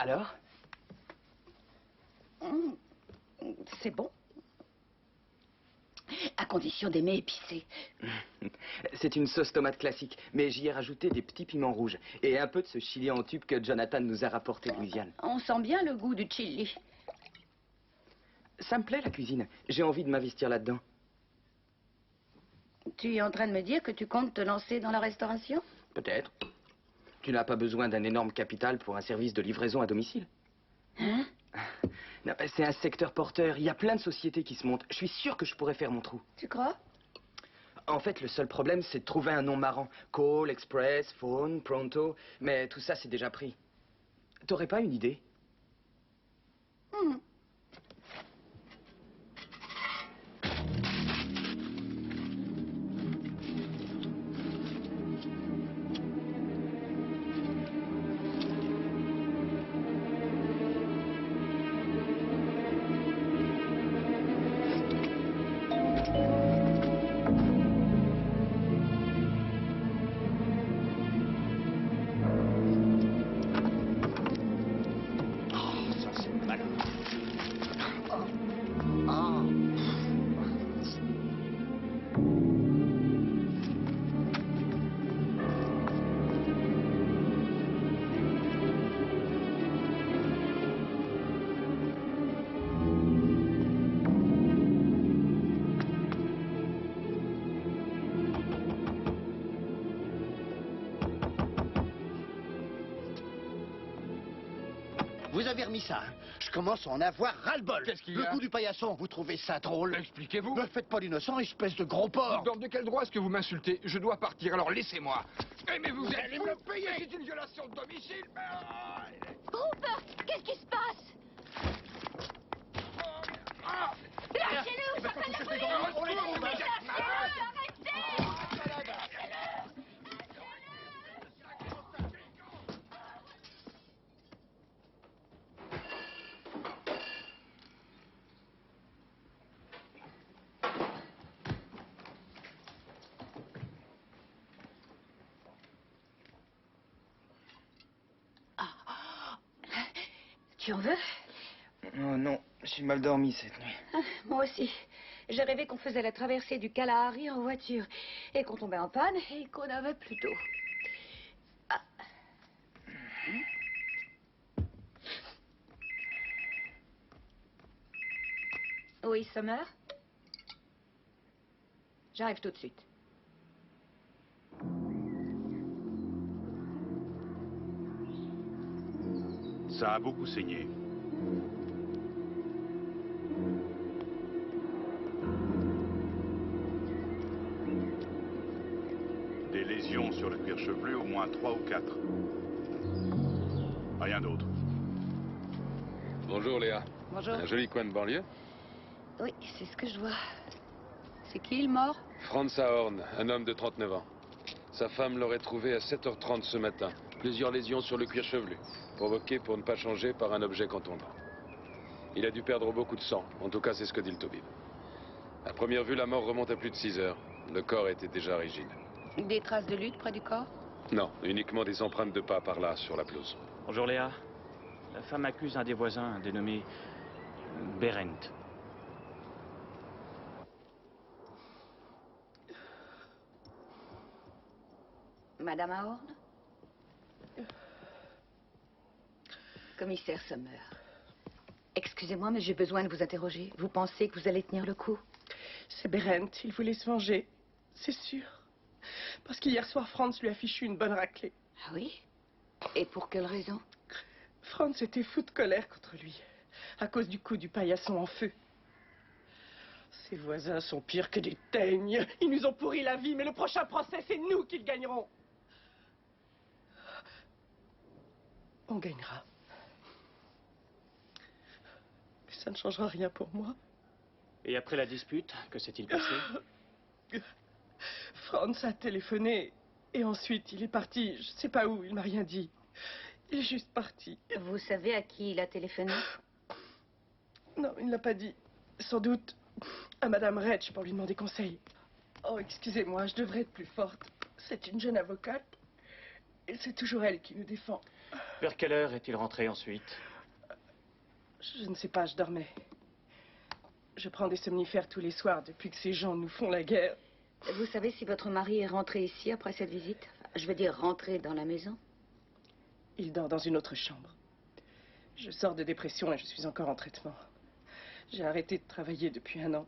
Alors? C'est bon. À condition d'aimer épicé. C'est une sauce tomate classique, mais j'y ai rajouté des petits piments rouges et un peu de ce chili en tube que Jonathan nous a rapporté de Louisiane. On sent bien le goût du chili. Ça me plaît, la cuisine. J'ai envie de m'investir là-dedans. Tu es en train de me dire que tu comptes te lancer dans la restauration? Peut-être. Tu n'as pas besoin d'un énorme capital pour un service de livraison à domicile. Hein? Non, c'est un secteur porteur. Il y a plein de sociétés qui se montent. Je suis sûr que je pourrais faire mon trou. Tu crois? En fait, le seul problème, c'est de trouver un nom marrant. Call, Express, Phone, Pronto. Mais tout ça, c'est déjà pris. T'aurais pas une idée? Vous avez remis ça, hein? Je commence à en avoir ras-le-bol. Qu'est-ce qu'il y a? Le coup du paillasson, vous trouvez ça drôle? Expliquez-vous. Ne faites pas l'innocent, espèce de gros porc. De quel droit est-ce que vous m'insultez? Je dois partir, alors laissez-moi. Eh, mais vous allez me le payer. C'est une violation de domicile. Rupert, qu'est-ce qui se passe? Lâchez-le, j'appelle la police! Lâchez-le, arrêtez! Tu en veux? Oh non, j'ai mal dormi cette nuit. Ah, moi aussi. J'ai rêvé qu'on faisait la traversée du Kalahari en voiture et qu'on tombait en panne et qu'on avait plus d'eau. Ah. Oui, Summer? J'arrive tout de suite. Ça a beaucoup saigné. Des lésions sur le cuir chevelu, au moins 3 ou 4. Rien d'autre. Bonjour Léa. Bonjour. Un joli coin de banlieue. Oui, c'est ce que je vois. C'est qui le mort? Franz Ahorn, un homme de 39 ans. Sa femme l'aurait trouvé à 7h30 ce matin. Plusieurs lésions sur le cuir chevelu, provoquées pour ne pas changer par un objet contondant. Il a dû perdre beaucoup de sang. En tout cas, c'est ce que dit le toubib. À première vue, la mort remonte à plus de 6 heures. Le corps était déjà rigide. Des traces de lutte près du corps? Non, uniquement des empreintes de pas par là, sur la pelouse. Bonjour Léa. La femme accuse un des voisins, dénommé Berend. Madame Ahorn? Commissaire Summer. Excusez-moi, mais j'ai besoin de vous interroger. Vous pensez que vous allez tenir le coup? C'est Berend, il voulait se venger. C'est sûr. Parce qu'hier soir, Franz lui a fichu une bonne raclée. Ah oui? Et pour quelle raison? Franz était fou de colère contre lui, à cause du coup du paillasson en feu. Ses voisins sont pires que des teignes. Ils nous ont pourri la vie, mais le prochain procès, c'est nous qui le gagnerons. On gagnera. Mais ça ne changera rien pour moi. Et après la dispute, que s'est-il passé? Franz a téléphoné et ensuite il est parti. Je ne sais pas où, il m'a rien dit. Il est juste parti. Vous savez à qui il a téléphoné? Non, il ne l'a pas dit. Sans doute à Madame Retch pour lui demander conseil. Oh, excusez-moi, je devrais être plus forte. C'est une jeune avocate et c'est toujours elle qui nous défend. Vers quelle heure est-il rentré ensuite? Je ne sais pas, je dormais. Je prends des somnifères tous les soirs depuis que ces gens nous font la guerre. Vous savez si votre mari est rentré ici après cette visite? Je veux dire, rentré dans la maison? Il dort dans une autre chambre. Je sors de dépression et je suis encore en traitement. J'ai arrêté de travailler depuis 1 an.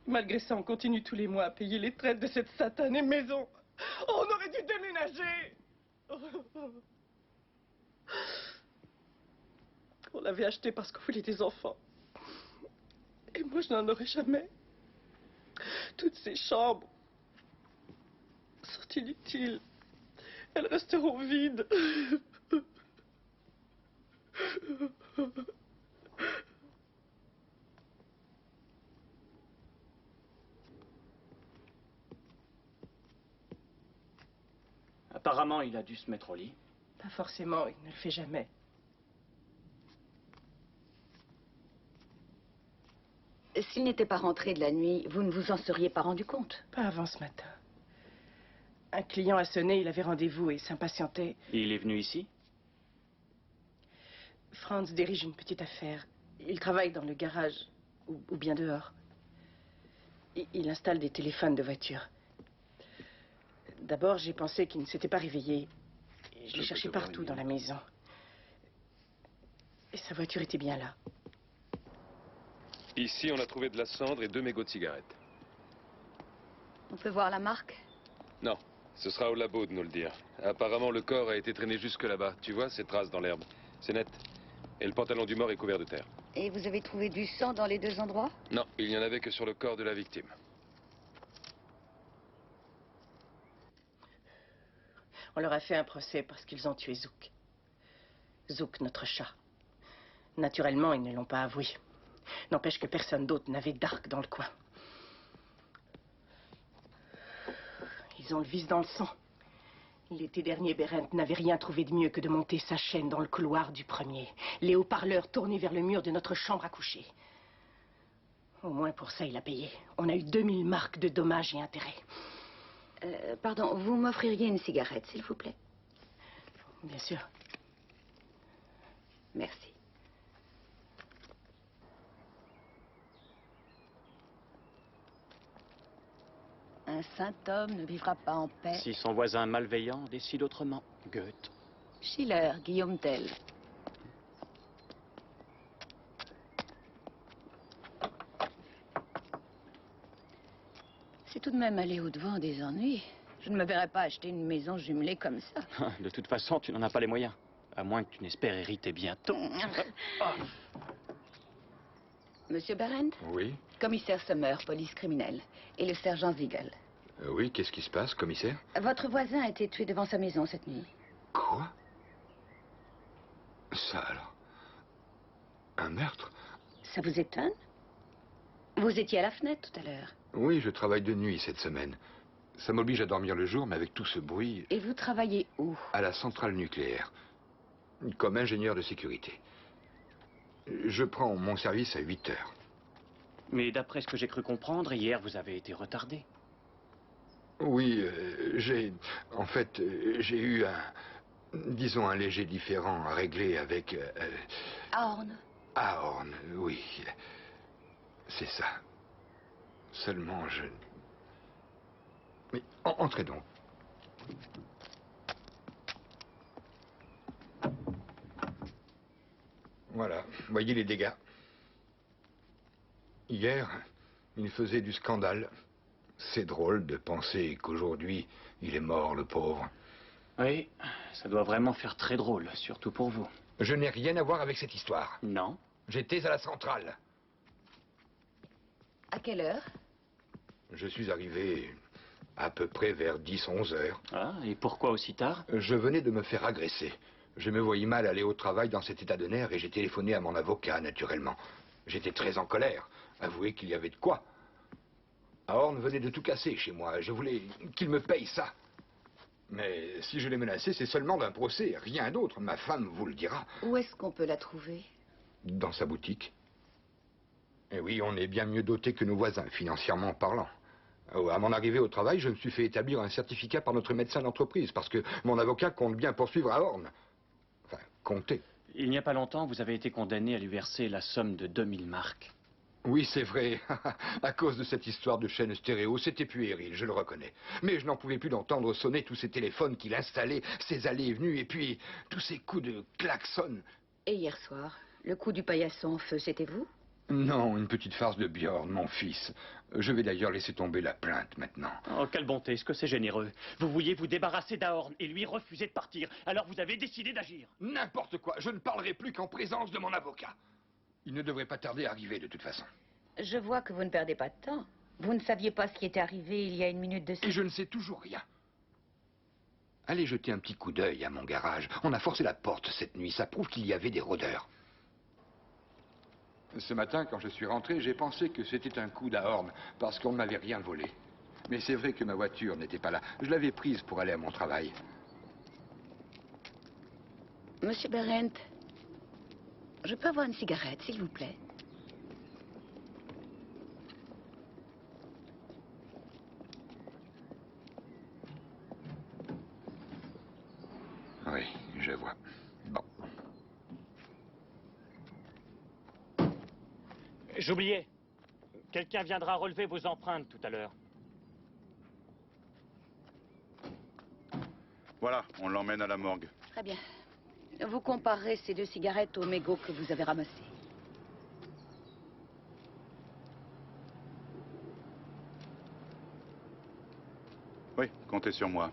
Malgré ça, on continue tous les mois à payer les traites de cette satanée maison. Oh, on aurait dû déménager. On l'avait acheté parce qu'on voulait des enfants. Et moi, je n'en aurai jamais. Toutes ces chambres sont inutiles. Elles resteront vides. Apparemment, il a dû se mettre au lit. Pas forcément, il ne le fait jamais. S'il n'était pas rentré de la nuit, vous ne vous en seriez pas rendu compte? Pas avant ce matin. Un client a sonné, il avait rendez-vous et s'impatientait. Il est venu ici? Franz dirige une petite affaire. Il travaille dans le garage, ou bien dehors. Il installe des téléphones de voiture. D'abord, j'ai pensé qu'il ne s'était pas réveillé. Je l'ai cherché partout dans la maison. Et sa voiture était bien là. Ici, on a trouvé de la cendre et 2 mégots de cigarettes. On peut voir la marque? Non, ce sera au labo de nous le dire. Apparemment, le corps a été traîné jusque là-bas. Tu vois, ces traces dans l'herbe. C'est net. Et le pantalon du mort est couvert de terre. Et vous avez trouvé du sang dans les 2 endroits? Non, il n'y en avait que sur le corps de la victime. On leur a fait un procès parce qu'ils ont tué Zouk. Zouk, notre chat. Naturellement, ils ne l'ont pas avoué. N'empêche que personne d'autre n'avait d'arc dans le coin. Ils ont le vice dans le sang. L'été dernier, Berendt n'avait rien trouvé de mieux que de monter sa chaîne dans le couloir du premier. Les haut-parleurs tournés vers le mur de notre chambre à coucher. Au moins pour ça, il a payé. On a eu 2000 marks de dommages et intérêts. Pardon, vous m'offririez une cigarette, s'il vous plaît? Bien sûr. Merci. Un saint homme ne vivra pas en paix. Si son voisin malveillant décide autrement. Goethe. Schiller, Guillaume Tell. C'est tout de même aller au-devant des ennuis. Je ne me verrais pas acheter une maison jumelée comme ça. De toute façon, tu n'en as pas les moyens. À moins que tu n'espères hériter bientôt. Monsieur Berendt? Oui. Commissaire Sommer, police criminelle. Et le sergent Ziegel. Oui, qu'est-ce qui se passe, commissaire? Votre voisin a été tué devant sa maison cette nuit. Quoi? Ça alors? Un meurtre? Ça vous étonne? Vous étiez à la fenêtre tout à l'heure. Oui, je travaille de nuit cette semaine. Ça m'oblige à dormir le jour, mais avec tout ce bruit... Et vous travaillez où? À la centrale nucléaire. Comme ingénieur de sécurité. Je prends mon service à 8 heures. Mais d'après ce que j'ai cru comprendre, hier, vous avez été retardé. Oui, En fait, j'ai eu disons, un léger différend à régler avec... Horn. Horn, oui. C'est ça. Seulement, Mais entrez donc. Voilà, voyez les dégâts. Hier, il faisait du scandale. C'est drôle de penser qu'aujourd'hui, il est mort, le pauvre. Oui, ça doit vraiment faire très drôle, surtout pour vous. Je n'ai rien à voir avec cette histoire. Non? J'étais à la centrale. À quelle heure? Je suis arrivé à peu près vers 10-11 heures. Ah, et pourquoi aussi tard? Je venais de me faire agresser. Je me voyais mal aller au travail dans cet état de nerfs et j'ai téléphoné à mon avocat, naturellement. J'étais très en colère. Avouez qu'il y avait de quoi. Horn venait de tout casser chez moi. Je voulais qu'il me paye ça. Mais si je l'ai menacé, c'est seulement d'un procès, rien d'autre. Ma femme vous le dira. Où est-ce qu'on peut la trouver? Dans sa boutique. Et oui, on est bien mieux doté que nos voisins, financièrement parlant. À mon arrivée au travail, je me suis fait établir un certificat par notre médecin d'entreprise, parce que mon avocat compte bien poursuivre à Horn. Enfin, compter. Il n'y a pas longtemps, vous avez été condamné à lui verser la somme de 2000 marks. Oui, c'est vrai. À cause de cette histoire de chaîne stéréo, c'était puéril, je le reconnais. Mais je n'en pouvais plus d'entendre sonner tous ces téléphones qu'il installait, ses allées et venues, et puis tous ces coups de klaxon. Et hier soir, le coup du paillasson en feu, c'était vous? Non, une petite farce de Bjorn, mon fils. Je vais d'ailleurs laisser tomber la plainte maintenant. Oh, quelle bonté, est-ce que c'est généreux. Vous vouliez vous débarrasser d'Ahorn et lui refuser de partir. Alors vous avez décidé d'agir. N'importe quoi, je ne parlerai plus qu'en présence de mon avocat. Il ne devrait pas tarder à arriver de toute façon. Je vois que vous ne perdez pas de temps. Vous ne saviez pas ce qui était arrivé il y a une minute de ça. Et je ne sais toujours rien. Allez jeter un petit coup d'œil à mon garage. On a forcé la porte cette nuit, ça prouve qu'il y avait des rôdeurs. Ce matin, quand je suis rentré, j'ai pensé que c'était un coup d'Ahorn, parce qu'on ne m'avait rien volé. Mais c'est vrai que ma voiture n'était pas là. Je l'avais prise pour aller à mon travail. Monsieur Berendt, je peux avoir une cigarette, s'il vous plaît? Oui, je vois. Bon. J'oubliais. Quelqu'un viendra relever vos empreintes tout à l'heure. Voilà, on l'emmène à la morgue. Très bien. Vous comparerez ces 2 cigarettes aux mégots que vous avez ramassés. Oui, comptez sur moi.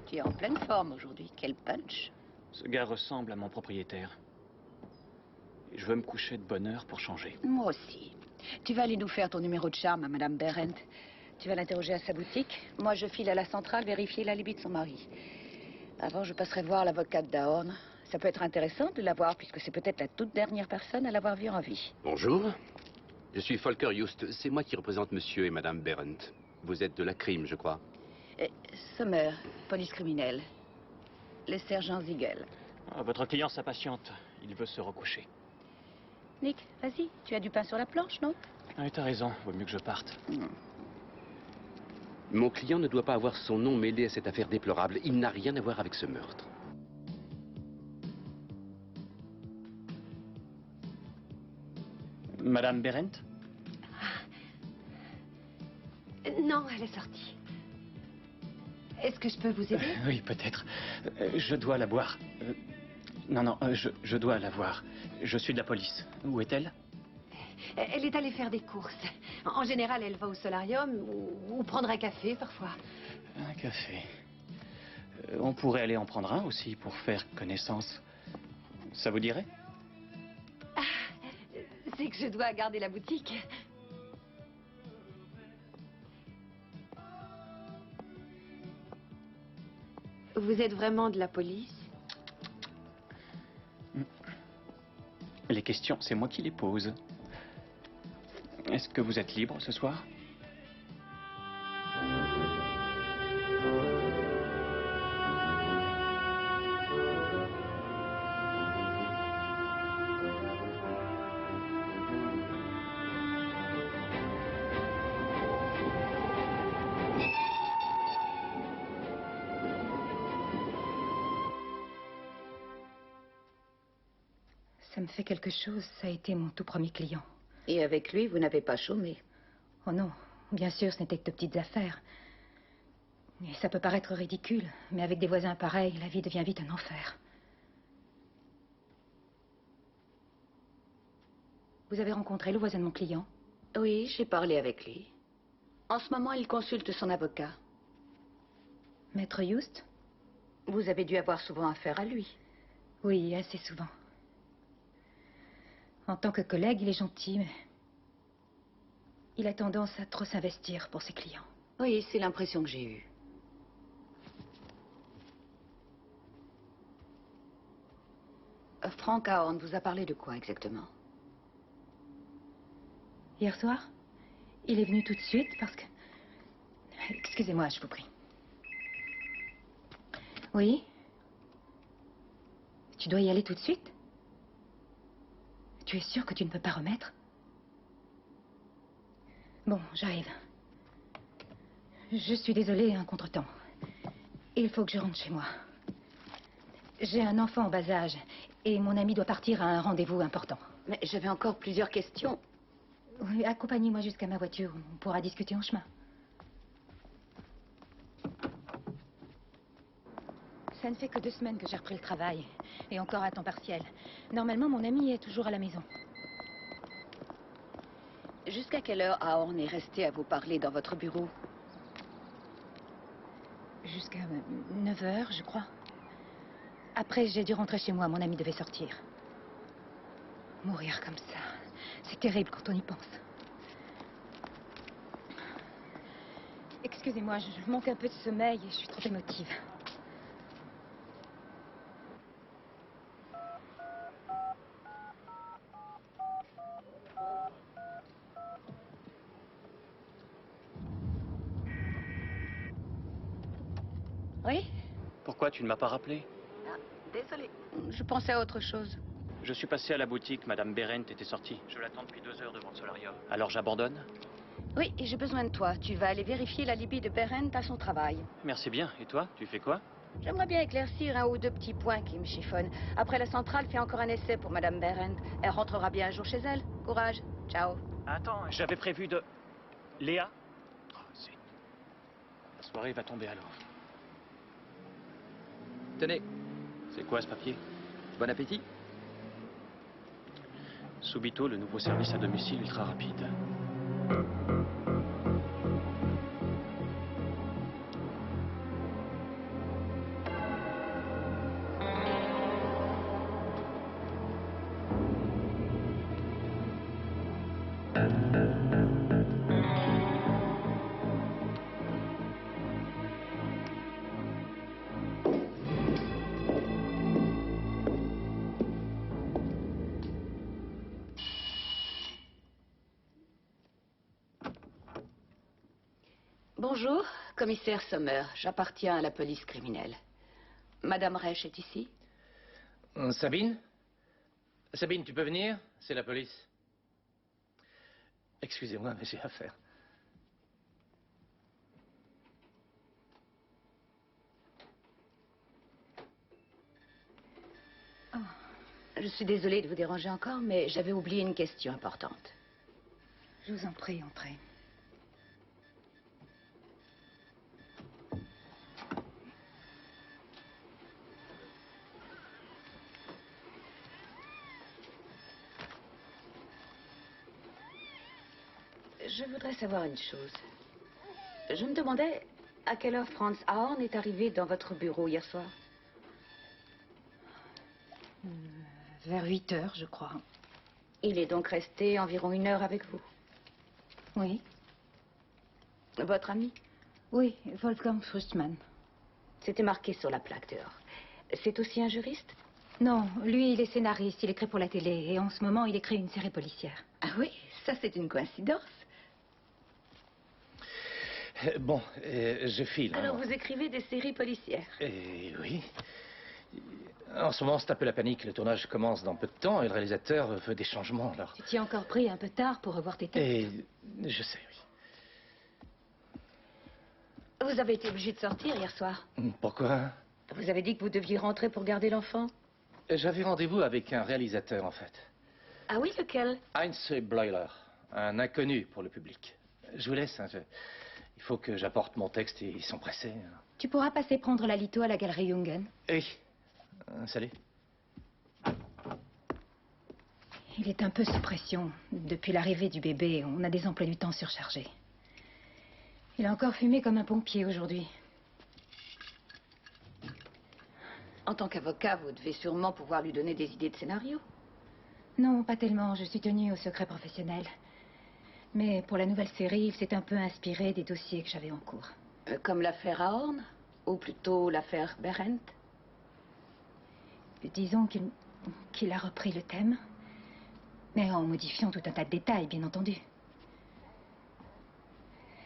Tu es en pleine forme aujourd'hui. Quel punch. Ce gars ressemble à mon propriétaire. Et je veux me coucher de bonne heure pour changer. Moi aussi. Tu vas aller nous faire ton numéro de charme à Madame Berendt. Tu vas l'interroger à sa boutique. Moi, je file à la centrale vérifier l'alibi de son mari. Avant, je passerai voir l'avocate d'Ahorn. Ça peut être intéressant de la voir, puisque c'est peut-être la toute dernière personne à l'avoir vue en vie. Bonjour. Je suis Volker Just. C'est moi qui représente monsieur et madame Berendt. Vous êtes de la crime, je crois. Sommer, police criminelle. Le sergent Ziegel. Ah, votre client s'impatiente. Il veut se recoucher. Nick, vas-y. Tu as du pain sur la planche, non? Ah, t'as raison. Vaut mieux que je parte. Mon client ne doit pas avoir son nom mêlé à cette affaire déplorable. Il n'a rien à voir avec ce meurtre. Madame Berendt? Non, elle est sortie. Est-ce que je peux vous aider? Oui, peut-être. Je dois la voir. Je dois la voir. Je suis de la police. Où est-elle? Elle est allée faire des courses. En général, elle va au solarium ou prendre un café parfois. Un café. On pourrait aller en prendre un aussi pour faire connaissance. Ça vous dirait? C'est que je dois garder la boutique. Vous êtes vraiment de la police? Les questions, c'est moi qui les pose. Est-ce que vous êtes libre ce soir? Ça me fait quelque chose. Ça a été mon tout premier client. Et avec lui, vous n'avez pas chômé? Oh non. Bien sûr, ce n'était que de petites affaires. Et ça peut paraître ridicule, mais avec des voisins pareils, la vie devient vite un enfer. Vous avez rencontré le voisin de mon client? Oui, j'ai parlé avec lui. En ce moment, il consulte son avocat. Maître Just? Vous avez dû avoir souvent affaire à lui. Oui, assez souvent. En tant que collègue, il est gentil, mais il a tendance à trop s'investir pour ses clients. Oui, c'est l'impression que j'ai eue. Frank Ahorn vous a parlé de quoi exactement? Hier soir, il est venu tout de suite parce que... Excusez-moi, je vous prie. Oui? Tu dois y aller tout de suite? Tu es sûr que tu ne peux pas remettre? Bon, j'arrive. Je suis désolée, un contretemps. Il faut que je rentre chez moi. J'ai un enfant en bas âge et mon ami doit partir à un rendez-vous important. Mais j'avais encore plusieurs questions. Oui, accompagnez-moi jusqu'à ma voiture. On pourra discuter en chemin. Ça ne fait que 2 semaines que j'ai repris le travail. Et encore à temps partiel. Normalement, mon ami est toujours à la maison. Jusqu'à quelle heure Ahorn est resté à vous parler dans votre bureau? Jusqu'à 9 heures, je crois. Après, j'ai dû rentrer chez moi. Mon ami devait sortir. Mourir comme ça, c'est terrible quand on y pense. Excusez-moi, je manque un peu de sommeil et je suis trop émotive. Oui? Pourquoi tu ne m'as pas rappelé? Désolée. Je pensais à autre chose. Je suis passé à la boutique, Madame Berendt était sortie. Je l'attends depuis 2 heures devant le solarium. Alors j'abandonne? Oui, et j'ai besoin de toi. Tu vas aller vérifier l'alibi de Berendt à son travail. Merci bien. Et toi, tu fais quoi? J'aimerais bien éclaircir 1 ou 2 petits points qui me chiffonnent. Après, la centrale fait encore un essai pour Madame Berendt. Elle rentrera bien un jour chez elle. Courage. Ciao. Attends, j'avais prévu de... Léa? Oh, zut. La soirée va tomber alors. Tenez, C'est quoi ce papier? bon appétit. Subito, le nouveau service à domicile ultra rapide. Bonjour, commissaire Sommer. J'appartiens à la police criminelle. Madame Reich est ici? Sabine? Sabine, tu peux venir? C'est la police. Excusez-moi, mais j'ai affaire. Je suis désolée de vous déranger encore, mais j'avais oublié une question importante. Je vous en prie, entrez. Je voudrais savoir une chose. Je me demandais à quelle heure Franz Ahorn est arrivé dans votre bureau hier soir. Vers 8 heures, je crois. Il est donc resté environ 1 heure avec vous. Oui. Votre ami? Oui, Wolfgang Frustmann. C'était marqué sur la plaque dehors. C'est aussi un juriste? Non, lui, il est scénariste, il écrit pour la télé. Et en ce moment, il écrit une série policière. Ah oui, ça c'est une coïncidence. Bon, je file. Alors vous écrivez des séries policières? Oui. En ce moment, c'est un peu la panique. Le tournage commence dans peu de temps et le réalisateur veut des changements, alors. Tu t'y es encore pris un peu tard pour revoir tes textes. Et je sais, oui. Vous avez été obligé de sortir hier soir. Pourquoi? Vous avez dit que vous deviez rentrer pour garder l'enfant. J'avais rendez-vous avec un réalisateur, en fait. Ah oui, lequel? Heinz Bleuler, un inconnu pour le public. Je vous laisse, hein, il faut que j'apporte mon texte et ils sont pressés. Tu pourras passer prendre la litho à la galerie Jungen. Oui. Salut. Il est un peu sous pression. Depuis l'arrivée du bébé, on a des emplois du temps surchargés. Il a encore fumé comme un pompier aujourd'hui. En tant qu'avocat, vous devez sûrement pouvoir lui donner des idées de scénario. Non, pas tellement. Je suis tenue au secret professionnel. Mais pour la nouvelle série, il s'est un peu inspiré des dossiers que j'avais en cours. Comme l'affaire Ahorn? Ou plutôt l'affaire Berendt? Disons qu'il a repris le thème, mais en modifiant tout un tas de détails, bien entendu.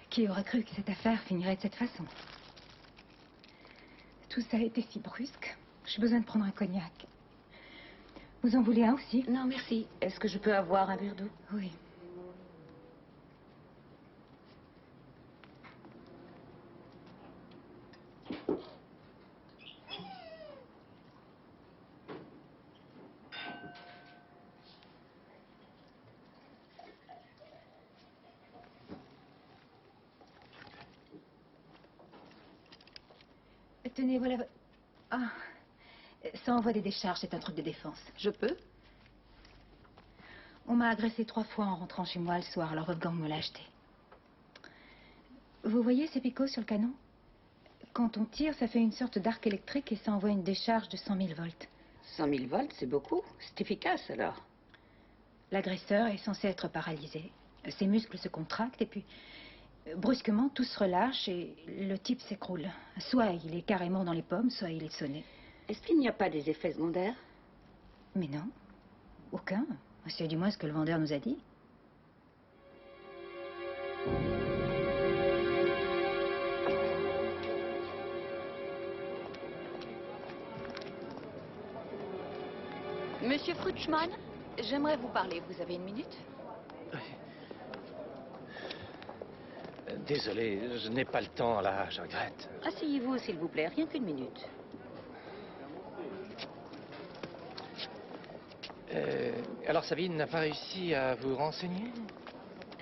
Qui aurait cru que cette affaire finirait de cette façon? Tout ça a été si brusque. J'ai besoin de prendre un cognac. Vous en voulez un aussi? Non, merci. Est-ce que je peux avoir un verre d'eau? Oui. tenez, voilà... Ah, ça envoie des décharges, c'est un truc de défense. Je peux? On m'a agressé 3 fois en rentrant chez moi le soir, alors Wolfgang me l'a acheté. Vous voyez ces picots sur le canon? Quand on tire, ça fait une sorte d'arc électrique et ça envoie une décharge de 100 000 volts. 100 000 volts, c'est beaucoup. C'est efficace, alors. L'agresseur est censé être paralysé. Ses muscles se contractent et puis, brusquement, tout se relâche et le type s'écroule. Soit il est carrément dans les pommes, soit il est sonné. Est-ce qu'il n'y a pas des effets secondaires? Mais non, aucun. C'est du moins ce que le vendeur nous a dit. Monsieur Frutschmann, j'aimerais vous parler. Vous avez une minute? Désolé, je n'ai pas le temps là, je regrette. Asseyez-vous, s'il vous plaît, rien qu'une minute. Alors Sabine n'a pas réussi à vous renseigner?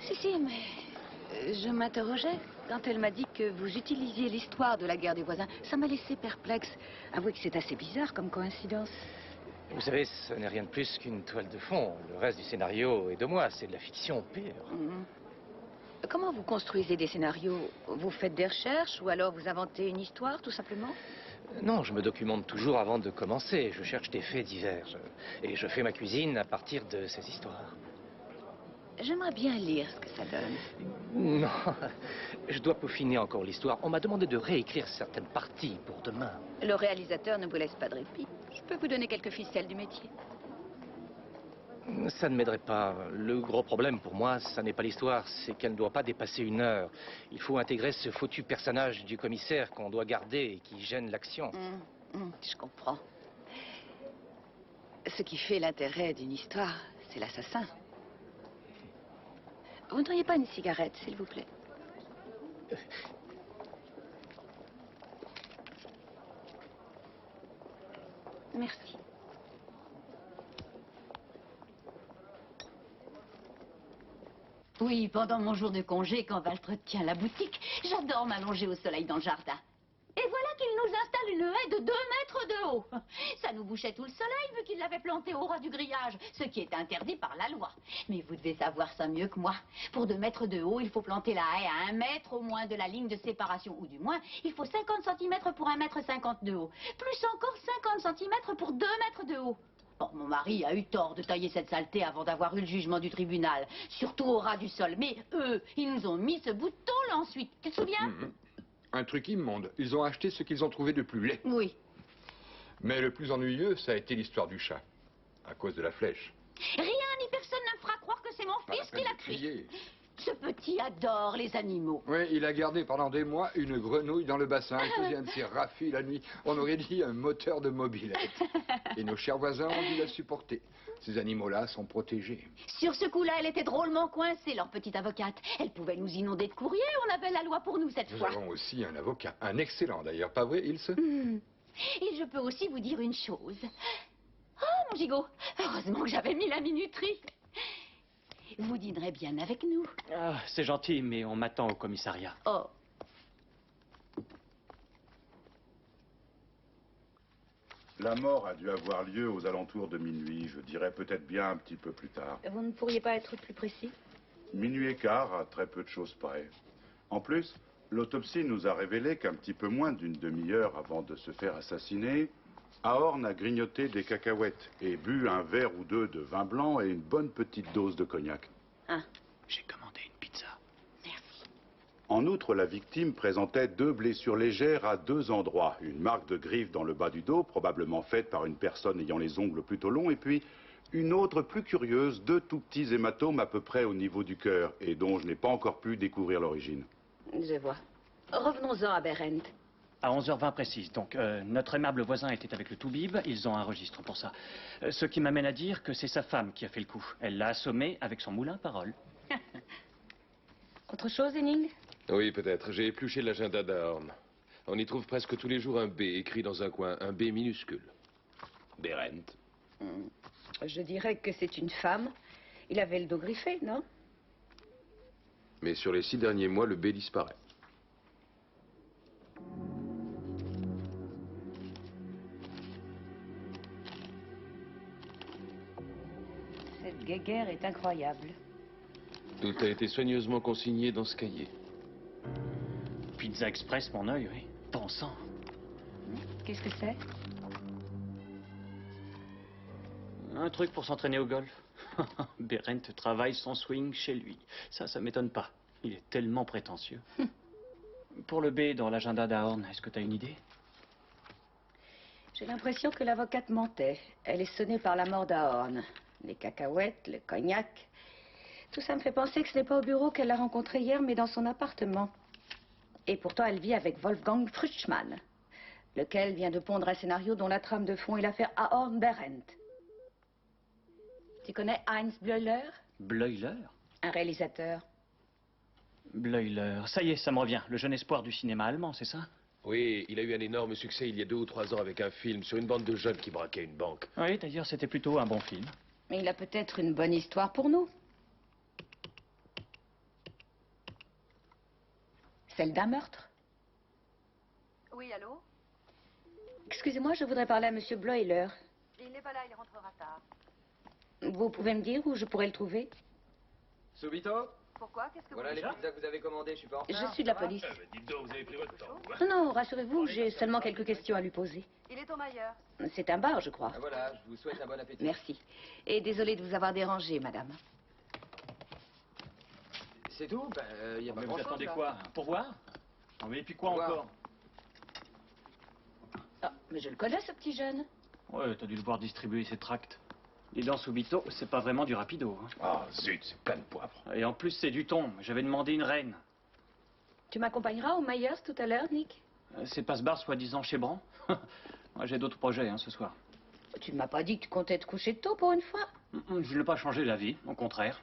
Si, mais je m'interrogeais quand elle m'a dit que vous utilisiez l'histoire de la guerre des voisins. Ça m'a laissé perplexe. Avouez que c'est assez bizarre comme coïncidence. Vous savez, ce n'est rien de plus qu'une toile de fond. Le reste du scénario est de moi, c'est de la fiction pure. Comment vous construisez des scénarios? Vous faites des recherches ou alors vous inventez une histoire, tout simplement? Non, je me documente toujours avant de commencer. Je cherche des faits divers. Et je fais ma cuisine à partir de ces histoires. J'aimerais bien lire ce que ça donne. Non, je dois peaufiner encore l'histoire. On m'a demandé de réécrire certaines parties pour demain. Le réalisateur ne vous laisse pas de répit. Je peux vous donner quelques ficelles du métier. Ça ne m'aiderait pas. Le gros problème pour moi, ça n'est pas l'histoire, c'est qu'elle ne doit pas dépasser 1 heure. Il faut intégrer ce foutu personnage du commissaire qu'on doit garder et qui gêne l'action. Je comprends. Ce qui fait l'intérêt d'une histoire, c'est l'assassin. Vous n'auriez pas une cigarette, s'il vous plaît? Merci. Oui, pendant mon jour de congé, quand Waltr tient la boutique, j'adore m'allonger au soleil dans le jardin. Et voilà qu'il nous installe une haie de 2 mètres de haut. Ça nous bouchait tout le soleil vu qu'il l'avait plantée au ras du grillage, ce qui est interdit par la loi. Mais vous devez savoir ça mieux que moi. Pour 2 mètres de haut, il faut planter la haie à 1 mètre au moins de la ligne de séparation. Ou du moins, il faut 50 cm pour 1,50 m de haut. Plus encore 50 cm pour 2 mètres de haut. Bon, mon mari a eu tort de tailler cette saleté avant d'avoir eu le jugement du tribunal. Surtout au ras du sol. Mais eux, ils nous ont mis ce bout de tôle ensuite. Tu te souviens? Un truc immonde. Ils ont acheté ce qu'ils ont trouvé de plus laid. Oui. Mais le plus ennuyeux, ça a été l'histoire du chat. À cause de la flèche. Rien ni personne ne me fera croire que c'est mon fils qui l'a tué. Ce petit adore les animaux. Oui, il a gardé pendant des mois une grenouille dans le bassin. Il faisait un de ses raffis la nuit. On aurait dit un moteur de mobilette. Et nos chers voisins ont dû la supporter. Ces animaux-là sont protégés. Sur ce coup-là, elle était drôlement coincée, leur petite avocate. Elle pouvait nous inonder de courrier. On avait la loi pour nous cette fois. Nous avons aussi un avocat. Un excellent d'ailleurs, pas vrai, Ilse? Et je peux aussi vous dire une chose. Oh, mon gigot, heureusement que j'avais mis la minuterie. Vous dînerez bien avec nous. Ah, c'est gentil, mais on m'attend au commissariat. Oh. La mort a dû avoir lieu aux alentours de minuit, je dirais peut-être bien un petit peu plus tard. Vous ne pourriez pas être plus précis? Minuit et quart, à très peu de choses près. En plus, l'autopsie nous a révélé qu'un petit peu moins d'une demi-heure avant de se faire assassiner, Ahorn a grignoté des cacahuètes et bu un verre ou 2 de vin blanc et une bonne petite dose de cognac. J'ai commandé une pizza. En outre, la victime présentait 2 blessures légères à 2 endroits. Une marque de griffe dans le bas du dos, probablement faite par une personne ayant les ongles plutôt longs, et puis une autre plus curieuse, 2 tout petits hématomes à peu près au niveau du cœur, et dont je n'ai pas encore pu découvrir l'origine. Je vois. Revenons-en à Berendt. À 11h20 précise. Donc, notre aimable voisin était avec le Toubib. Ils ont un registre pour ça. Ce qui m'amène à dire que c'est sa femme qui a fait le coup. Elle l'a assommé avec son moulin à parole. Autre chose, Henning? Oui, peut-être. J'ai épluché l'agenda d'Ahorn. On y trouve presque tous les jours un B écrit dans un coin, un B minuscule. Berendt. Je dirais que c'est une femme. Il avait le dos griffé, non? Mais sur les 6 derniers mois, le B disparaît. Cette guéguerre est incroyable. Tout a été soigneusement consigné dans ce cahier. Pizza Express, mon œil, oui. Pensant. Qu'est-ce que c'est? Un truc pour s'entraîner au golf. Berendt travaille son swing chez lui. Ça m'étonne pas. Il est tellement prétentieux. Pour le B dans l'agenda d'Ahorn, est-ce que tu as une idée? J'ai l'impression que l'avocate mentait. Elle est sonnée par la mort d'Ahorn. Les cacahuètes, le cognac. Tout ça me fait penser que ce n'est pas au bureau qu'elle l'a rencontré hier, mais dans son appartement. Et pourtant, elle vit avec Wolfgang Frutschmann, lequel vient de pondre un scénario dont la trame de fond est l'affaire Ahorn-Berendt. Tu connais Heinz Bleuler? Bleuler? Un réalisateur. Bleuler. Ça y est, ça me revient. Le jeune espoir du cinéma allemand, c'est ça? Oui, il a eu un énorme succès il y a 2 ou 3 ans avec un film sur une bande de jeunes qui braquaient une banque. Oui, d'ailleurs, c'était plutôt un bon film. Mais il a peut-être une bonne histoire pour nous. Celle d'un meurtre. Oui, allô? Excusez-moi, je voudrais parler à Monsieur Bleuler. Il n'est pas là, il rentrera tard. Vous pouvez me dire où je pourrais le trouver? Subito? Pourquoi? Qu'est-ce que Voilà vous les pizzas que vous avez commandées, je suis pas en retard. Je suis de la police. Dites donc, vous avez pris votre temps. Non, non, rassurez-vous, j'ai seulement quelques questions à lui poser. Il est au Mailleur. C'est un bar, je crois. Ah, voilà, je vous souhaite un bon appétit. Merci. Et désolée de vous avoir dérangé, madame. C'est tout? Ben, y a pas Mais vous grand-chose, attendez là. quoi? Pour voir? Non, mais et puis quoi Pour voir. encore? Ah, mais je le connais, ce petit jeune. Ouais, t'as dû le voir distribuer ses tracts. Les dents Subito, c'est pas vraiment du rapido. Hein. Ah, zut, c'est plein de poivre. Et en plus, c'est du thon. J'avais demandé une reine. Tu m'accompagneras au Myers tout à l'heure, Nick? C'est pas ce bar soi-disant chez Bran? Moi, j'ai d'autres projets ce soir. Tu ne m'as pas dit que tu comptais te coucher tôt pour une fois? Je n'ai pas changé la vie, au contraire.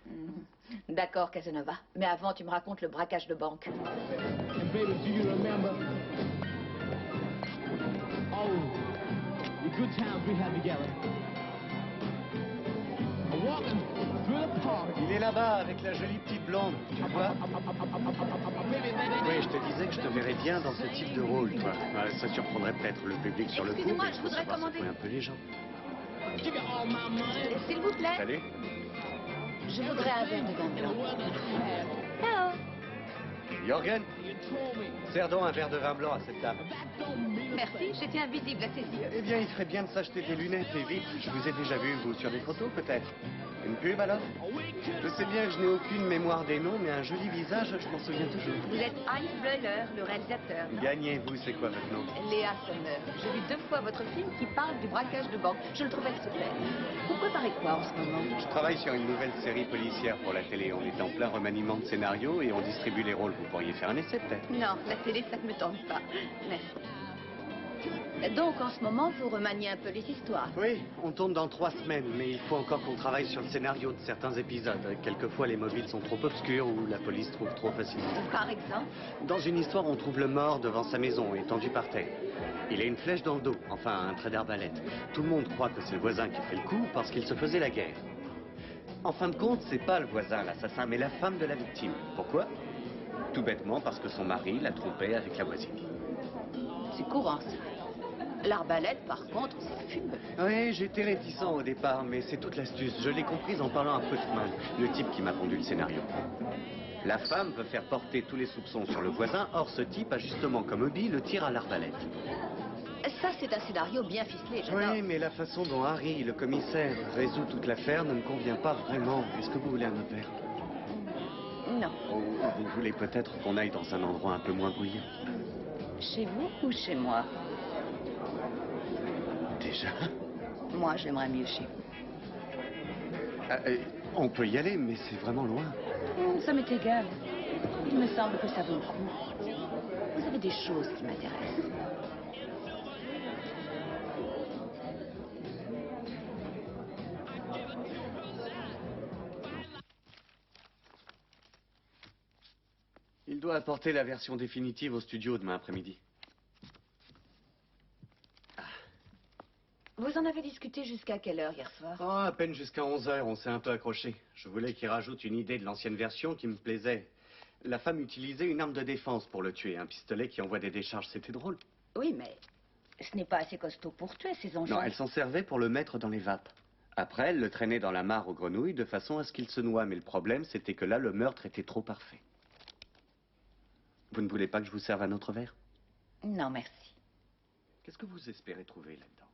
D'accord, Casanova. Mais avant, tu me racontes le braquage de banque. And baby, do you remember? Oh, the good times we had together. Walking through the park. Il est là-bas avec la jolie petite blonde, tu vois? Oui, je te disais que je te verrais bien dans ce type de rôle, toi. Ouais, ça surprendrait peut-être le public sur le coup. Excusez-moi, mais je faut voudrais savoir commander. secouer un peu les gens. S'il vous plaît. Salut. Je voudrais un verre de vin blanc. Hello. Jorgen, sers donc un verre de vin blanc à cette dame. Merci, j'étais invisible à ses yeux. Eh bien, il ferait bien de s'acheter des lunettes, et vite. Je vous ai déjà vu, vous, sur des photos, peut-être. Une pub, alors? Je sais bien que je n'ai aucune mémoire des noms, mais un joli visage, je m'en souviens toujours. Vous êtes Heinz Bleuler, le réalisateur, non? Gagnez-vous, c'est quoi votre nom? Léa Sommer. J'ai vu 2 fois votre film qui parle du braquage de banque. Je le trouve exceptionnel. Vous préparez quoi en ce moment? Je travaille sur une nouvelle série policière pour la télé. On est en plein remaniement de scénario et on distribue les rôles. Vous pourriez faire un essai, peut-être? Non, la télé, ça ne me tente pas. Merci. Donc, en ce moment, vous remaniez un peu les histoires. Oui, on tourne dans 3 semaines, mais il faut encore qu'on travaille sur le scénario de certains épisodes. Quelquefois, les mobiles sont trop obscurs ou la police trouve trop facilement. Par exemple? Dans une histoire, on trouve le mort devant sa maison, étendu par terre. Il a une flèche dans le dos, enfin un trait d'arbalète. Tout le monde croit que c'est le voisin qui fait le coup parce qu'il se faisait la guerre. En fin de compte, c'est pas le voisin l'assassin, mais la femme de la victime. Pourquoi? Tout bêtement parce que son mari la trompait avec la voisine. C'est courant, ça. L'arbalète, par contre, c'est fumeux. Oui, j'étais réticent au départ, mais c'est toute l'astuce. Je l'ai comprise en parlant à Frutschmann, le type qui m'a pondu le scénario. La femme veut faire porter tous les soupçons sur le voisin, or ce type a justement comme hobby le tir à l'arbalète. Ça, c'est un scénario bien ficelé, j'adore. Oui, mais la façon dont Harry, le commissaire, résout toute l'affaire ne me convient pas vraiment. Est-ce que vous voulez un autre verre? Non. Ou vous voulez peut-être qu'on aille dans un endroit un peu moins bruyant? Chez vous ou chez moi? Déjà? Moi, j'aimerais mieux chez vous. On peut y aller, mais c'est vraiment loin. Ça m'est égal. Il me semble que ça vaut le coup. Vous avez des choses qui m'intéressent. Il doit apporter la version définitive au studio demain après-midi. Vous en avez discuté jusqu'à quelle heure hier soir? Oh, à peine jusqu'à 11h, on s'est un peu accroché. Je voulais qu'il rajoute une idée de l'ancienne version qui me plaisait. La femme utilisait une arme de défense pour le tuer, un pistolet qui envoie des décharges, c'était drôle. Oui, mais ce n'est pas assez costaud pour tuer ces engins. Non, elle s'en servait pour le mettre dans les vapes. Après, elle le traînait dans la mare aux grenouilles de façon à ce qu'il se noie. Mais le problème, c'était que là, le meurtre était trop parfait. Vous ne voulez pas que je vous serve un autre verre? Non, merci. Qu'est-ce que vous espérez trouver là-dedans?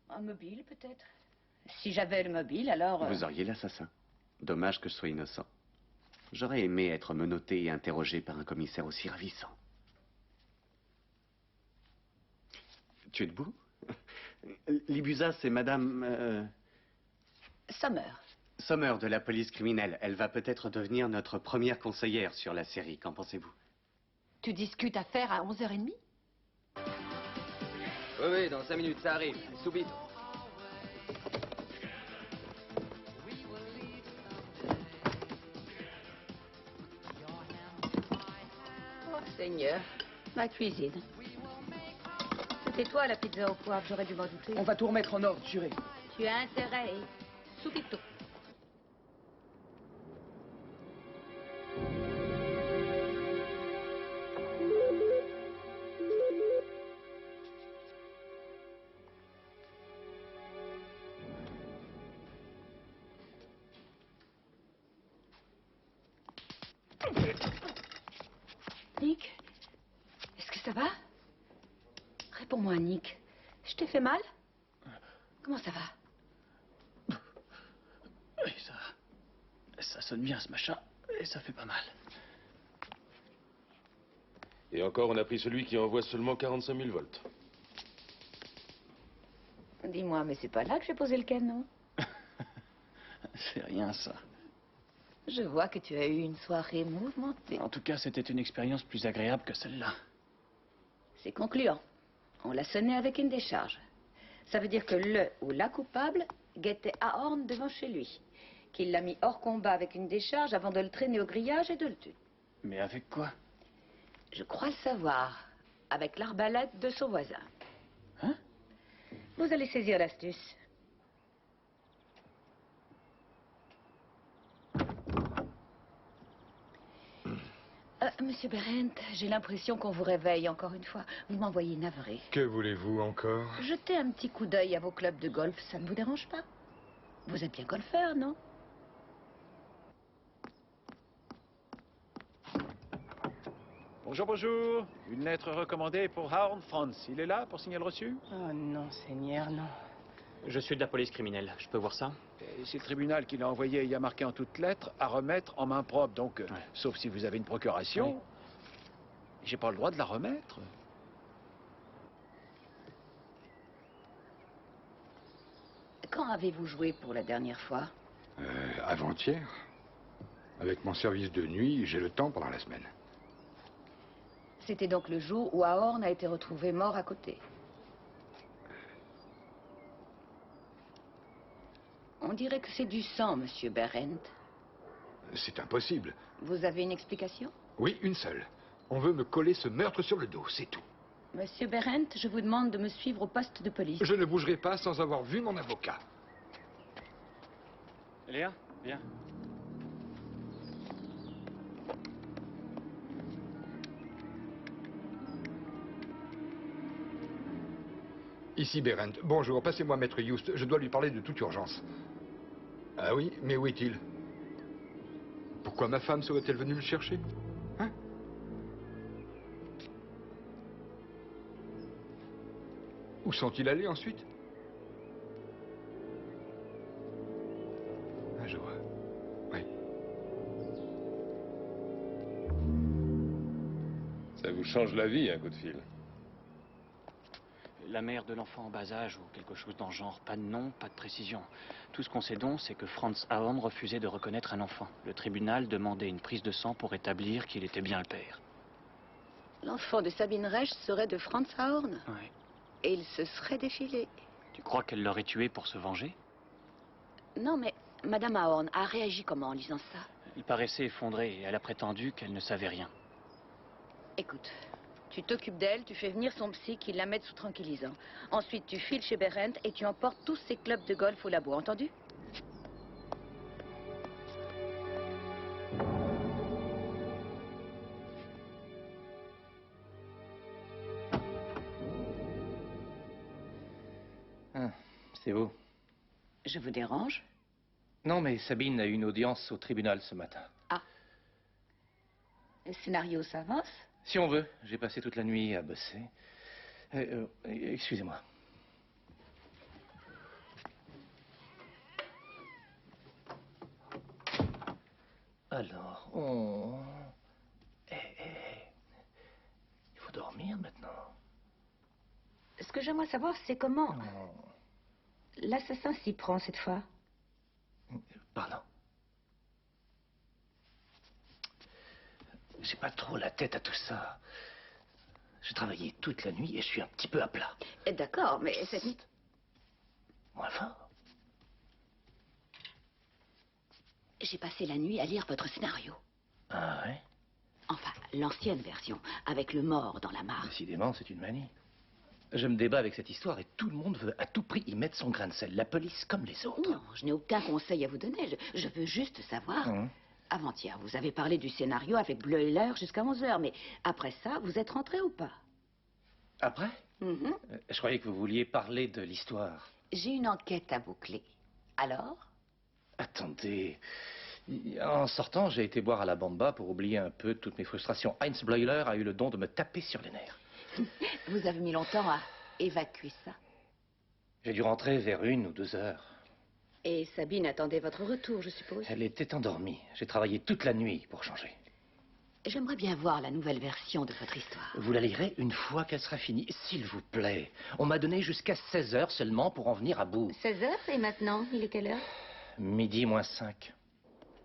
Un mobile, peut-être. Si j'avais le mobile, alors... Vous auriez l'assassin. Dommage que je sois innocent. J'aurais aimé être menotté et interrogé par un commissaire aussi ravissant. Tu es debout? Libusa, c'est madame... Summer. Sommer de la police criminelle. Elle va peut-être devenir notre première conseillère sur la série. Qu'en pensez-vous? Tu discutes affaire à 11h30? Oui, oui, dans 5 minutes, ça arrive. Subito. Oh, Seigneur. Ma cuisine. C'était toi la pizza au poivre, j'aurais dû m'en douter. On va tout remettre en ordre, juré. Tu as intérêt. Subito. Nick, est-ce que ça va? Réponds-moi, Nick. Je t'ai fait mal? Comment ça va? Oui, ça sonne bien ce machin, et ça fait pas mal. Et encore, on a pris celui qui envoie seulement 45 000 volts. Dis-moi, mais c'est pas là que j'ai posé le canon. C'est rien, ça. Je vois que tu as eu une soirée mouvementée. En tout cas, c'était une expérience plus agréable que celle-là. C'est concluant. On l'a sonné avec une décharge. Ça veut dire que le ou la coupable guettait Ahorn devant chez lui. Qu'il l'a mis hors combat avec une décharge avant de le traîner au grillage et de le tuer. Mais avec quoi? Je crois le savoir. Avec l'arbalète de son voisin. Hein? Vous allez saisir l'astuce. Monsieur Berendt, j'ai l'impression qu'on vous réveille encore une fois. Vous m'envoyez navré. Que voulez-vous encore? Jetez un petit coup d'œil à vos clubs de golf, ça ne vous dérange pas? Vous êtes bien golfeur, non? Bonjour, bonjour. Une lettre recommandée pour Ahorn Franz. Il est là pour signer le reçu? Oh non, Seigneur, non. Je suis de la police criminelle. Je peux voir ça? C'est le tribunal qui l'a envoyé. Il y a marqué en toutes lettres à remettre en main propre. Donc, sauf si vous avez une procuration, j'ai pas le droit de la remettre. Quand avez-vous joué pour la dernière fois? Avant-hier. Avec mon service de nuit, j'ai le temps pendant la semaine. C'était donc le jour où Ahorn a été retrouvé mort à côté. On dirait que c'est du sang, Monsieur Berendt. C'est impossible. Vous avez une explication? Oui, une seule. On veut me coller ce meurtre sur le dos, c'est tout. Monsieur Berendt, je vous demande de me suivre au poste de police. Je ne bougerai pas sans avoir vu mon avocat. Léa, viens. Ici Berendt. Bonjour, passez-moi Maître Youst. Je dois lui parler de toute urgence. Ah oui, mais où est-il? Pourquoi ma femme serait-elle venue le chercher? Hein? Où sont-ils allés ensuite? Ah, je vois. Oui. Ça vous change la vie, un coup de fil. La mère de l'enfant en bas âge ou quelque chose dans le genre. Pas de nom, pas de précision. Tout ce qu'on sait donc, c'est que Franz Ahorn refusait de reconnaître un enfant. Le tribunal demandait une prise de sang pour établir qu'il était bien le père. L'enfant de Sabine Reich serait de Franz Ahorn? Oui. Et il se serait défilé. Tu crois qu'elle l'aurait tué pour se venger? Non, mais Madame Ahorn a réagi comment en lisant ça? Elle paraissait effondrée et elle a prétendu qu'elle ne savait rien. Écoute, tu t'occupes d'elle, tu fais venir son psy qui la mette sous tranquillisant. Ensuite, tu files chez Berendt et tu emportes tous ses clubs de golf au labo, entendu? C'est vous. Je vous dérange? Non, mais Sabine a eu une audience au tribunal ce matin. Ah. Le scénario s'avance? Si on veut, j'ai passé toute la nuit à bosser. Excusez-moi. Alors, il faut dormir maintenant. Ce que j'aimerais savoir, c'est comment l'assassin s'y prend cette fois. Pardon. J'ai pas trop la tête à tout ça. J'ai travaillé toute la nuit et je suis un petit peu à plat. D'accord, mais cette nuit... Moins fort. J'ai passé la nuit à lire votre scénario. Ah ouais? Enfin, l'ancienne version, avec le mort dans la mare. Décidément, c'est une manie. Je me débat avec cette histoire et tout le monde veut à tout prix y mettre son grain de sel. La police comme les autres. Non, je n'ai aucun conseil à vous donner. Je veux juste savoir... Avant-hier, vous avez parlé du scénario avec Bleuler jusqu'à 11h, mais après ça, vous êtes rentré ou pas? Après? Je croyais que vous vouliez parler de l'histoire. J'ai une enquête à boucler. Alors? Attendez. En sortant, j'ai été boire à la Bamba pour oublier un peu toutes mes frustrations. Heinz Bleuler a eu le don de me taper sur les nerfs. Vous avez mis longtemps à évacuer ça. J'ai dû rentrer vers 1 ou 2 heures. Et Sabine attendait votre retour, je suppose? Elle était endormie. J'ai travaillé toute la nuit pour changer. J'aimerais bien voir la nouvelle version de votre histoire. Vous la lirez une fois qu'elle sera finie, s'il vous plaît. On m'a donné jusqu'à 16 heures seulement pour en venir à bout. 16 heures, et maintenant, il est quelle heure? 12:05.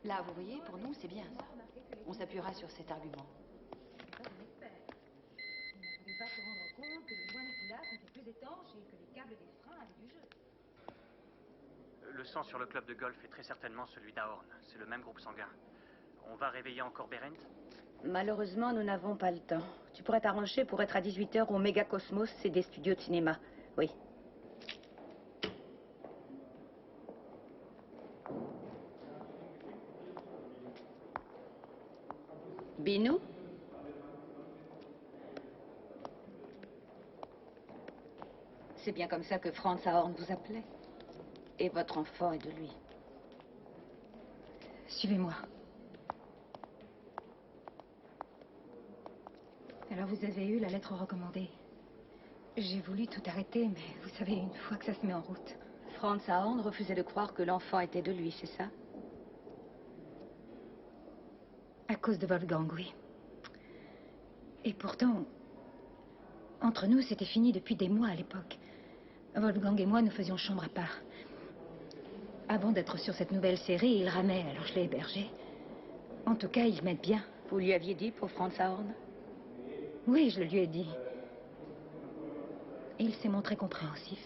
Là, vous voyez, pour nous, c'est bien ça. On s'appuiera sur cet argument. Il ne pas se rendre compte que le joint du coulage n'était plus étanche et que les câbles des freins avaient du jeu. Le sang sur le club de golf est très certainement celui d'Ahorn. C'est le même groupe sanguin. On va réveiller encore Berendt? Malheureusement, nous n'avons pas le temps. Tu pourrais t'arranger pour être à 18h au Méga Cosmos, c'est des studios de cinéma. Oui. Binou? C'est bien comme ça que Franz Ahorn vous appelait. Et votre enfant est de lui. Suivez-moi. Alors vous avez eu la lettre recommandée. J'ai voulu tout arrêter, mais vous savez, une fois que ça se met en route... Franz Ahorn refusait de croire que l'enfant était de lui, c'est ça? À cause de Wolfgang, oui. Et pourtant, entre nous, c'était fini depuis des mois à l'époque. Wolfgang et moi, nous faisions chambre à part. Avant d'être sur cette nouvelle série, il ramait, alors je l'ai hébergé. En tout cas, il m'aide bien. Vous lui aviez dit pour Franz Ahorn? Oui, je le lui ai dit. Et il s'est montré compréhensif.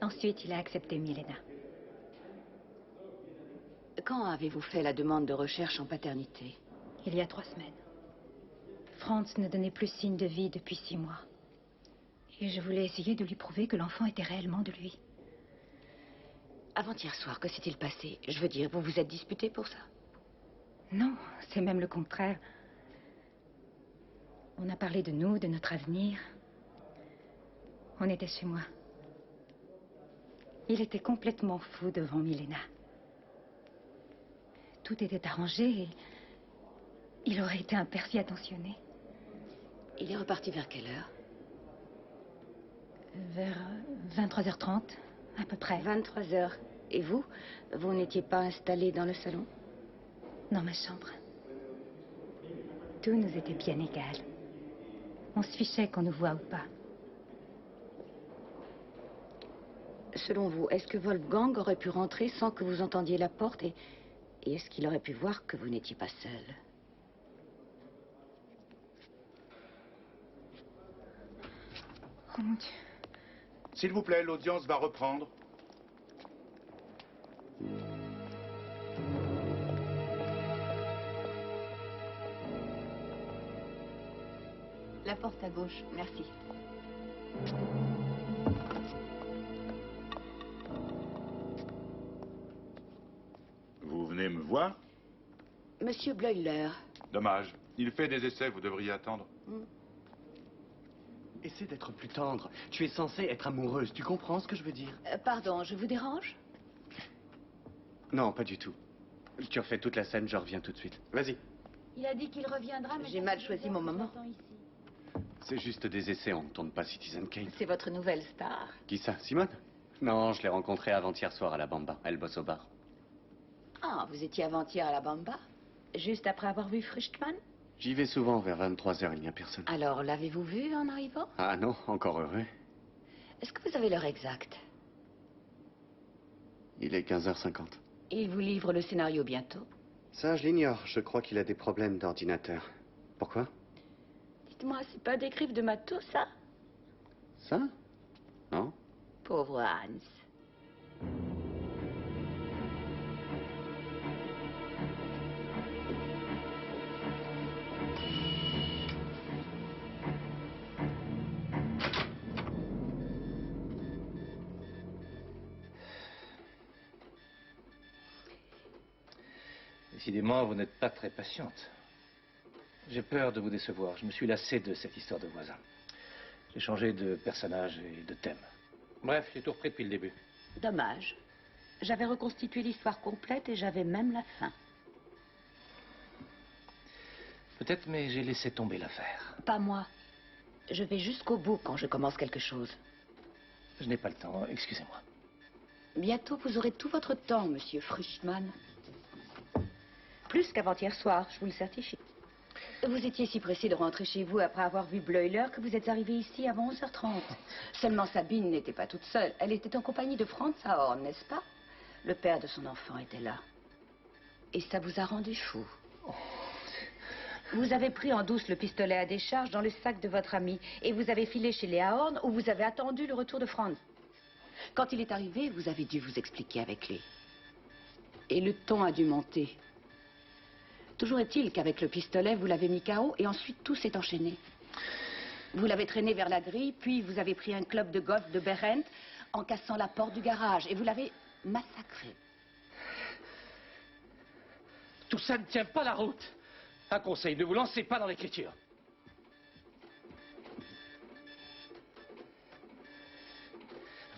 Ensuite, il a accepté Milena. Quand avez-vous fait la demande de recherche en paternité? Il y a 3 semaines. Franz ne donnait plus signe de vie depuis 6 mois. Et je voulais essayer de lui prouver que l'enfant était réellement de lui. Avant-hier soir, que s'est-il passé? Je veux dire, vous vous êtes disputé pour ça? Non, c'est même le contraire. On a parlé de nous, de notre avenir. On était chez moi. Il était complètement fou devant Milena. Tout était arrangé et il aurait été un père si attentionné. Il est reparti vers quelle heure? Vers 23h30, à peu près. 23h. Et vous? Vous n'étiez pas installé dans le salon? Dans ma chambre. Tout nous était bien égal. On se fichait qu'on nous voit ou pas. Selon vous, est-ce que Wolfgang aurait pu rentrer sans que vous entendiez la porte et est-ce qu'il aurait pu voir que vous n'étiez pas seul? Oh mon Dieu. S'il vous plaît, l'audience va reprendre. La porte à gauche, merci. Vous venez me voir? Monsieur Bleuler. Dommage. Il fait des essais, vous devriez attendre. Essaie d'être plus tendre. Tu es censée être amoureuse. Tu comprends ce que je veux dire? Pardon, je vous dérange? Non, pas du tout. Tu refais toute la scène, je reviens tout de suite. Vas-y. Il a dit qu'il reviendra, mais... J'ai mal choisi mon moment. C'est juste des essais, on ne tourne pas Citizen Kane. C'est votre nouvelle star. Qui ça, Simone? Non, je l'ai rencontrée avant-hier soir à la Bamba. Elle bosse au bar. Ah, vous étiez avant-hier à la Bamba? Juste après avoir vu Frischmann? J'y vais souvent, vers 23h, il n'y a personne. Alors, l'avez-vous vu en arrivant? Ah non, encore heureux. Est-ce que vous avez l'heure exacte? Il est 15h50. Il vous livre le scénario bientôt. Ça, je l'ignore. Je crois qu'il a des problèmes d'ordinateur. Pourquoi? Dites-moi, c'est pas des griffes de matos, ça? Ça? Non? Pauvre Hans. Décidément, vous n'êtes pas très patiente. J'ai peur de vous décevoir. Je me suis lassé de cette histoire de voisin. J'ai changé de personnage et de thème. Bref, j'ai tout repris depuis le début. Dommage. J'avais reconstitué l'histoire complète et j'avais même la fin. Peut-être, mais j'ai laissé tomber l'affaire. Pas moi. Je vais jusqu'au bout quand je commence quelque chose. Je n'ai pas le temps, excusez-moi. Bientôt, vous aurez tout votre temps, monsieur Frischmann. Plus qu'avant-hier soir, je vous le certifie. Vous étiez si pressé de rentrer chez vous après avoir vu Bleuler que vous êtes arrivé ici avant 11h30. Seulement Sabine n'était pas toute seule. Elle était en compagnie de Franz Horn, n'est-ce pas? Le père de son enfant était là. Et ça vous a rendu fou. Vous avez pris en douce le pistolet à décharge dans le sac de votre ami et vous avez filé chez les Horn où vous avez attendu le retour de Franz. Quand il est arrivé, vous avez dû vous expliquer avec lui. Et le ton a dû monter. Toujours est-il qu'avec le pistolet, vous l'avez mis KO et ensuite tout s'est enchaîné. Vous l'avez traîné vers la grille, puis vous avez pris un club de golf de Berendt en cassant la porte du garage et vous l'avez massacré. Tout ça ne tient pas la route. Un conseil, ne vous lancez pas dans l'écriture.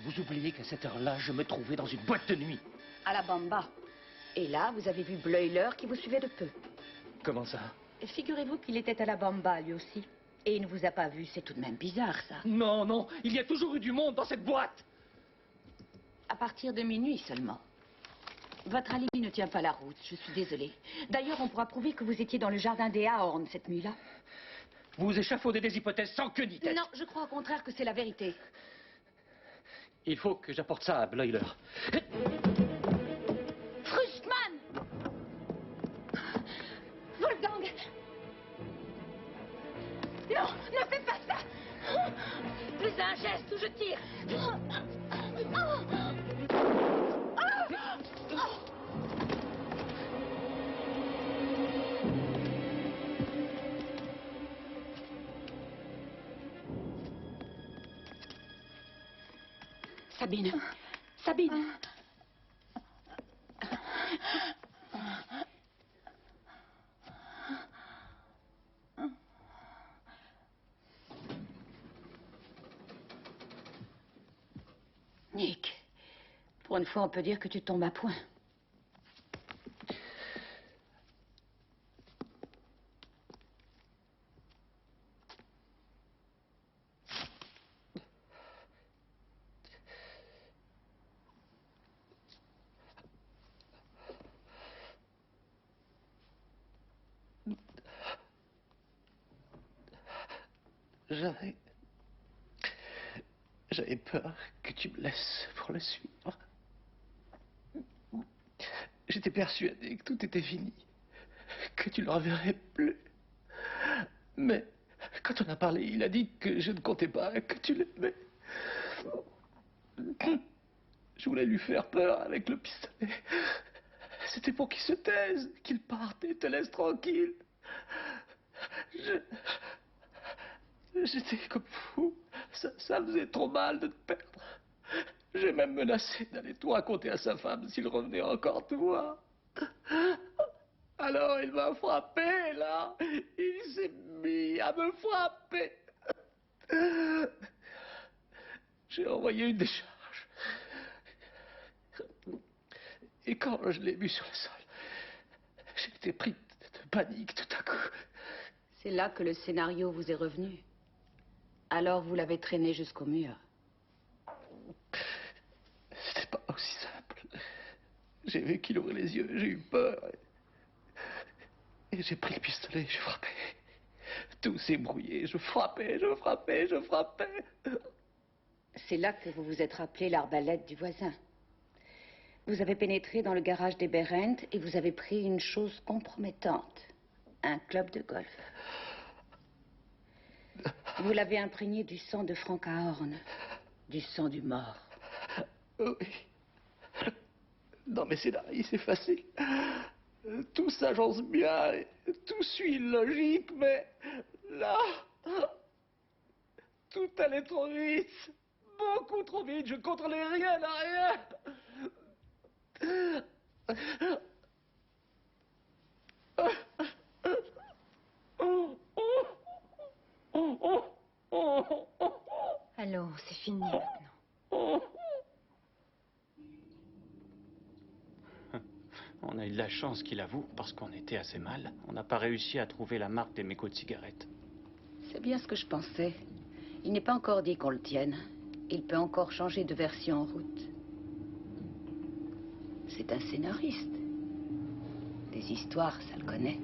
Vous oubliez qu'à cette heure-là, je me trouvais dans une boîte de nuit. À la Bamba. Et là, vous avez vu Bleuler qui vous suivait de peu. Comment ça? Figurez-vous qu'il était à la Bamba, lui aussi. Et il ne vous a pas vu, c'est tout de même bizarre, ça. Non, non, il y a toujours eu du monde dans cette boîte. À partir de minuit seulement. Votre alibi ne tient pas la route, je suis désolée. D'ailleurs, on pourra prouver que vous étiez dans le jardin des Ahorn cette nuit-là. Vous échafaudez des hypothèses sans queue ni tête. Non, je crois au contraire que c'est la vérité. Il faut que j'apporte ça à Bleuler. Frischmann! Wolfgang! Non, ne fais pas ça! Plus un geste ou je tire! Sabine. Sabine. Nick, pour une fois, on peut dire que tu tombes à point. J'avais peur que tu me laisses pour le suivre. J'étais persuadé que tout était fini, que tu le reverrais plus. Mais quand on a parlé, il a dit que je ne comptais pas, que tu l'aimais. Je voulais lui faire peur avec le pistolet. C'était pour qu'il se taise, qu'il parte et te laisse tranquille. J'étais comme fou. Ça faisait trop mal de te perdre. J'ai même menacé d'aller tout raconter à sa femme s'il revenait encore te voir. Alors il m'a frappé, là. Il s'est mis à me frapper. J'ai envoyé une décharge. Et quand je l'ai vu sur le sol, j'ai été pris de panique tout à coup. C'est là que le scénario vous est revenu. Alors vous l'avez traîné jusqu'au mur. C'était pas aussi simple. J'ai vu qu'il ouvrait les yeux, j'ai eu peur. Et j'ai pris le pistolet et j'ai frappé. Tout s'est brouillé, je frappais. C'est là que vous vous êtes rappelé l'arbalète du voisin. Vous avez pénétré dans le garage des Berendt et vous avez pris une chose compromettante. Un club de golf. Vous l'avez imprégné du sang de Frank Ahorn. Du sang du mort. Oui. Dans mes scénarios, c'est facile. Tout s'agence bien, tout suit une logique, mais là, tout allait trop vite. Beaucoup trop vite, je contrôlais rien à rien. Allons, c'est fini maintenant. On a eu de la chance qu'il avoue, parce qu'on était assez mal. On n'a pas réussi à trouver la marque des mégots de cigarettes. C'est bien ce que je pensais. Il n'est pas encore dit qu'on le tienne. Il peut encore changer de version en route. C'est un scénariste. Des histoires, ça le connaît.